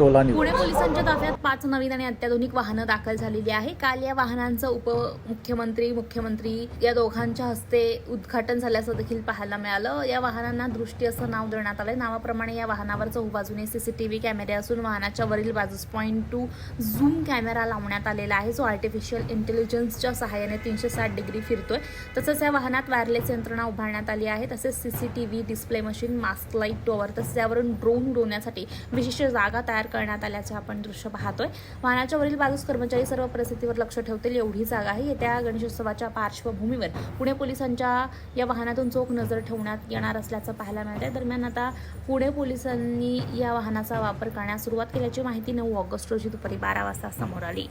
टोला पुणे पोलिसांच्या ताफ्यात 5 नवीन आणि अत्याधुनिक वाहनं दाखल झालेली आहे. काल या वाहनांचं मुख्यमंत्री या दोघांच्या हस्ते उद्घाटन झाल्याचं देखील पाहायला मिळालं. या वाहनांना दृष्टी असं नाव देण्यात आलंय. नावाप्रमाणे या वाहनावर चहूबाजूने सीसीटीव्ही कॅमेरे असून वाहनाच्या वरील बाजूस .2 झूम कॅमेरा लावण्यात आलेला आहे, जो आर्टिफिशियल इंटेलिजन्सच्या सहाय्याने 360 डिग्री फिरतोय. तसंच या वाहनात वायरलेस यंत्रणा उभारण्यात आली आहे. तसेच CCTV display machine, mast light tower, तसेच यावरून ड्रोन उडवण्यासाठी विशिष्ट जागा तयार करण्यात आल्याचे आपण दृश्य पाहतोय. वाहनाच्या वरील बाजूस कर्मचारी सर्व परिस्थितीवर लक्ष ठेवतील एवढी जागा आहे. येत्या गणेशोत्सवाच्या पार्श्वभूमीवर पुणे पोलिसांच्या या वाहनातून चोख नजर ठेवण्यात येणार असल्याचं पाहायला मिळतंय. दरम्यान आता पुणे पोलिसांनी या वाहनाचा वापर करण्यास सुरुवात केल्याची माहिती 9 ऑगस्ट रोजी दुपारी 12 वाजता समोर आली.